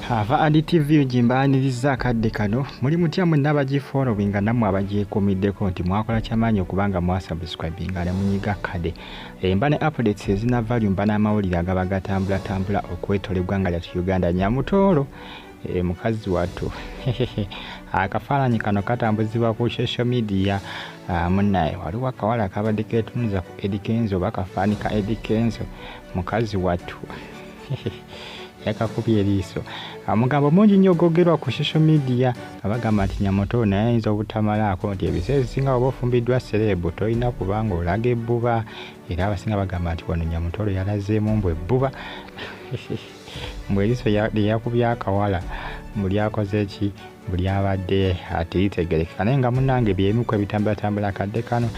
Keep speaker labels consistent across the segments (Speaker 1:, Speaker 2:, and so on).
Speaker 1: Ava Eddy TV ujimbaniriza akadde kano muli mutya mwenna abagifollowinga nammwe abagyekuumiddeko nti mwakola kyamaanyi okubanga mwasubscribinga ne munyiga kade mba ne updates ezina volume mba n'amawulire agaba gatambula okwetola eggwanga lyattu Uganda. Nyamutoro mukazi wattu akafaananyi kano katambuzibwa ku social media. Munnaye waliwo akawala akabadde keetunuza ku Eddy Kenzo bakafaanika Eddy Kenzo mukazi wattu yakakubye eriiso. Omugambo mungi nnyo ogwogerwa ku social media abagamba nti Nyamutoro naye ayinza obutamalaako nti ebiseera ebisinga oba ofumbiddwa serebu tolina kubanga olaga ebbuba, era abasinga bagamba nti wano Nyamutoro yalazeemu mbu ebbuba mbwe eriiso lyeyakubya akawala buli akoze ki buli abadde teritegerekeka naye nga munnange byemu ku ebitambulatambula akadde kano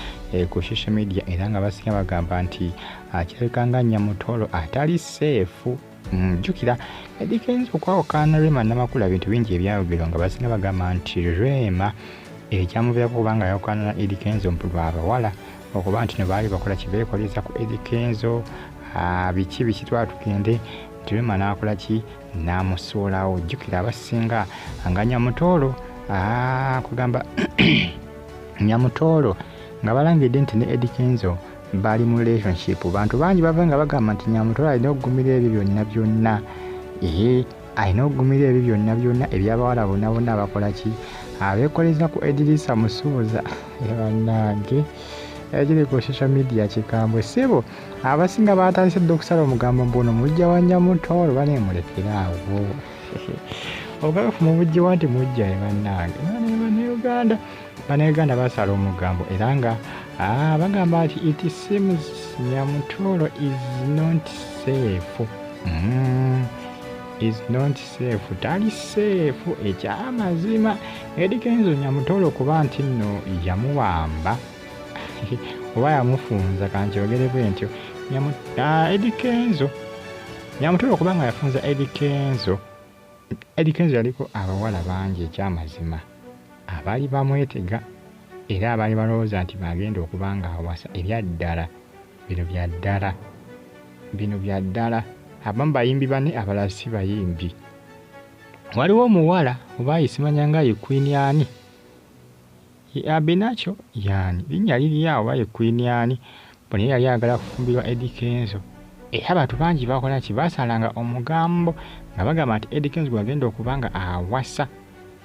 Speaker 1: ku social media era nga basinga bagamba nti kirabika nga Nyamutoro atali seefu. Jjukira Eddy Kenzo okwawukana Rema Namakula bintu bingi ebyayogerwa nga basinga bagamba nti Rema ekyamuviirako kubanga yawukana na Eddy Kenzo mpulwa abawala okuba nti ne baali bakola kibeekoleza ku Eddy Kenzo biki twatugende nti Rema n'akola ki n'amusuulawo. Jjukira abasinga nga Nyamutoro kugamba Nyamutoro nga balangidde nti ne Eddy Kenzo bali mu relationship. Bantu bangi bava nga bagamba nti Nyamutoro alina okugumira ebyo byonna alina okugumira ebyo byonna ebyabawala bonna bakola ki abeekoleza ku Edilisa Musuuza bannange ekiri ku social media kikambwe sebo abasinga baatalisedde okusala omugambo mbuno mujja wa Nyamutoro baneemulekeraawo ogafu mu bujji wanti mujja bannange Bannayuganda basala omugambo era nga bagamba nti it seems Nyamutoro is not safe. Is not safe. Tali safe ekyamazima. Eddy Kenzo Nyamutoro kuba nti nno yamuwamba oba yamufunza kankyogere bwe ntyo Eddy Kenzo Nyamutoro kubanga yafunza Eddy Kenzo yaliko abawala bangi ekyamazima abaali bamwetega era abaali balowooza nti bagenda okubanga awasa ebyaddala bino bya ddala abamu bayimbi bane abalala si bayimbi. Waliwo omuwala oba ayisimanya nga ye Queen ani Abinacho yani linnya liri awo oba ye Queen ani bwe yali ayagala kufumbirwa Eddy Kenzo era abantu bangi bakola ki basalanga omugambo nga bagamba nti Eddy Kenzo gwagenda okubanga awasa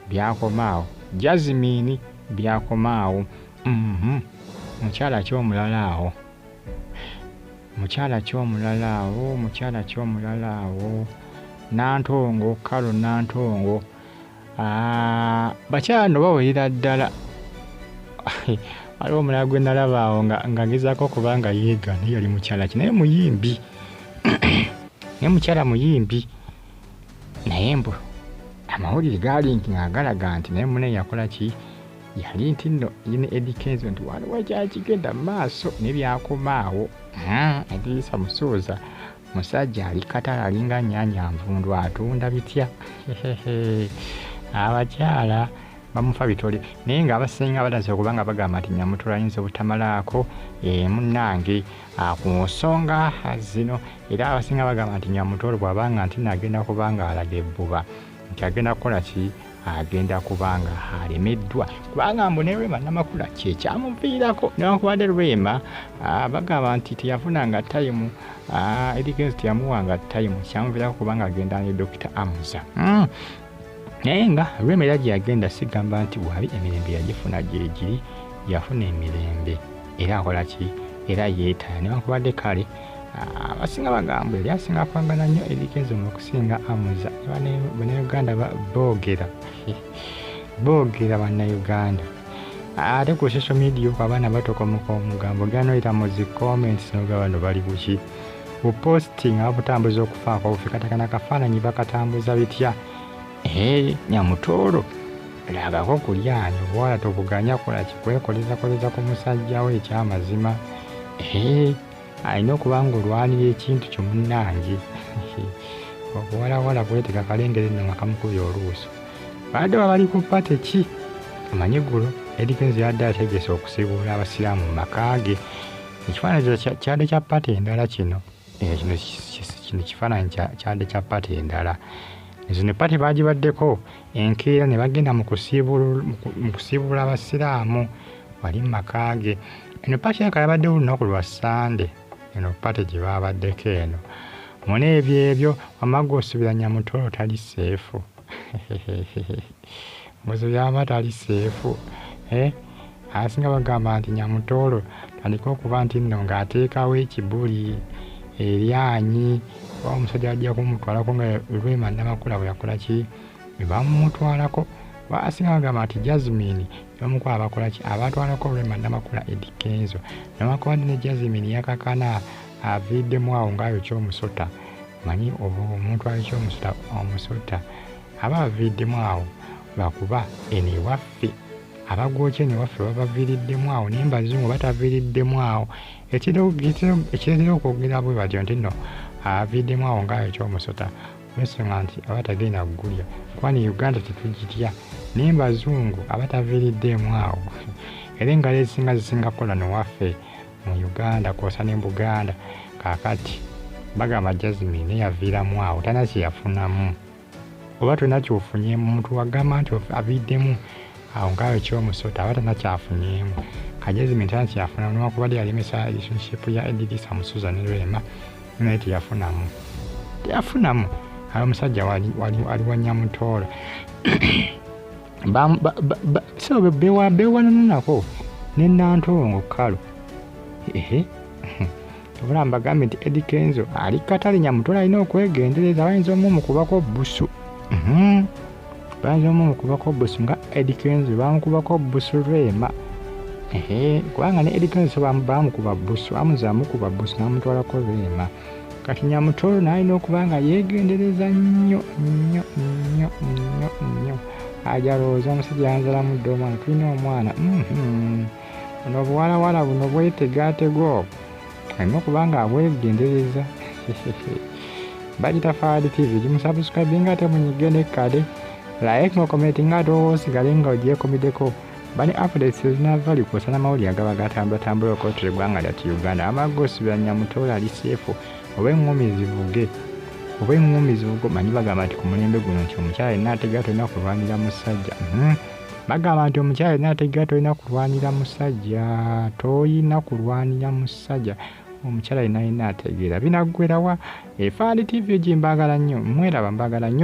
Speaker 1: byakomaawo Jasmine byakomaawo. Mukyala ky'omulala awo Nantongo Kalo Nantongo bakyala no bawulira ddala. Waliwo omulala gwe nalaba awo nga ngezaako kubanga yeega naye yali mukyala ki naye muyimbi naye mukyala muyimbi naye mbu amawulire gaali nti nga galaga nti naye mune yakola ki yali nti nno yine Eddy Kenzo nti waliwo kyakigenda mu maaso nebyakomaawo. Edilisa Musuuza musajja ali katala alinga nnyanja nvundu atunda bitya abakyala bamufa bitole naye nga abasinga balaze okubanga bagamba nti Nyamutoro ayinza obutamalaako munnange ku nsonga zino era abasinga bagamba nti Nyamutoro bw'abanga nti nagenda kubanga alaga ebbuba nti agenda kukola ki agenda kubanga alemeddwa kubanga mbu ne Rema Namakula kyekyamuviirako newankubadde Rema bagamba nti teyafunanga tayimu Eddy Kenzo teyamuwanga tayimu kyamuviirako kubanga agenda ne Dr. Amuza naye nga Rema era gyeyagenda sigamba nti wabi emirembe yagifuna gyegiri yafuna emirembe era akola ki era yeetaya newankubadde kale abasinga bagamba eri asinga kwagala nnyo Eddy Kenzo okusinga Amuza. Bannayuganda boogera Bannayuganda ate ku social media abaana batokomuka omugambo ganoyita mu zi comments noga bano bali buki buposting abutambuza okufaako obufikatakana kafaananyi bakatambuza bitya Nyamutoro lagako kulyanyo bwala tobuganya kola kikwekoleza ku musajja we ekyamazima alina okubanga olwanira ekintu kyomunnange okuwalawala bwetega kalengere nno nga kamukubya oluuso badde bali ku pate ki amanyi ggulo Eddy Kenzo yadde ategese okusibuula abasiraamu mu maka ge ekifaananyi kyadde kya pate endala kino kifaananyi kyadde kya pate endala ezo ne pati bagibaddeko enkeera ne bagenda mu kusiibula abasiraamu wali mu maka ge. Eno pati yabadde olunaku lwa Sande, eno pati gye baabaddeko eno. Muna ebyo wamagga osubira Nyamutoro tali seefu. Mbuzi byaba tali seefu. Asinga bagamba nti Nyamutoro tandika okuba nti nno ng'ateekawo ekibuli, eryanyi, oba omusajja ajja kumutwalako nga Lwema Namakula bwe yakola ki bamumutwalako. Asinga bagamba nti Jasmine y'omuku abakola ki abatwalako Lwema Namakula Eddy Kenzo. Newankubadde ne Jasmine yakakana aviiddemu awo ng'ayokya omusota. Manyi omuntu ayokya omusota aba aviiddemu awo lwakuba eno ewaffe abagwokya eno ewaffe babaviiriddemu awo naye Bazungu bataviiriddemu awo. Ekireetera okwogera bwe batyo nti nno aviiddemu awo ng'ayokya omusota olw'ensonga nti aba tagenda kugulya kuba ne Uganda tetugitya naye Bazungu abataviiriddemu awo. Era engalo ezisinga zisinga kukola nowaffe mu Uganda kw'osa ne Buganda. Kaakati bagamba Jasmine naye yaviiramu awo talina kye yafunamu. Oba tolina kyofunyeemu omuntu wagamba nti aviiddemu awo ng'ayokya omusota aba talina kyafunyeemu. Ka Jasmine talina kye yafunamu newankubadde yalemesa relationship ya Edrisa Musuza ne Lwema naye teyafunamu. Omusajja wali wa Nyamutoro. So beewananako ne Nantongo kalo. Obula mbagambe nti Eddy Kenzo ali katale Nyamutoro alina okwegendereza. Bayinza omukubako busu. Bayinza omukubako busu nga Eddy Kenzo bamukubako busu Lwema. Kubanga ne Eddy Kenzo bamukuba busu, amukuba busu n'amutwalako Lwema. Kati Nyamutoro n'alina okuba nga yeegendereza nnyo. Ajalowooza omusajja yanzalamu dda omwana, tulina omwana. Ono obuwalawala buno bwetegaatega obwo alina okuba nga abwegendereza. Bagita Fahad TV, gimusubscribe nga ate munyige ne kale. Like nga commenting nga ate osigale nga ogyekomiddeko. Bani updates ezinava likosa n'amawulire agaba gatambula okwotere eggwanga lyati Uganda. Amagga osubira Nyamutoro ali seefu oba eŋŋumi zivuge. Manyi bagamba nti ku mulembe guno nti omukyala yenna ategera tolina kulwanira musajja. Bagamba nti omukyala yenna ategera tolina kulwanira musajja. Omukyala yenna ategeera binaggwerawa. Fahad TV gye mbagala nnyo, mweraba mbagala nnyo.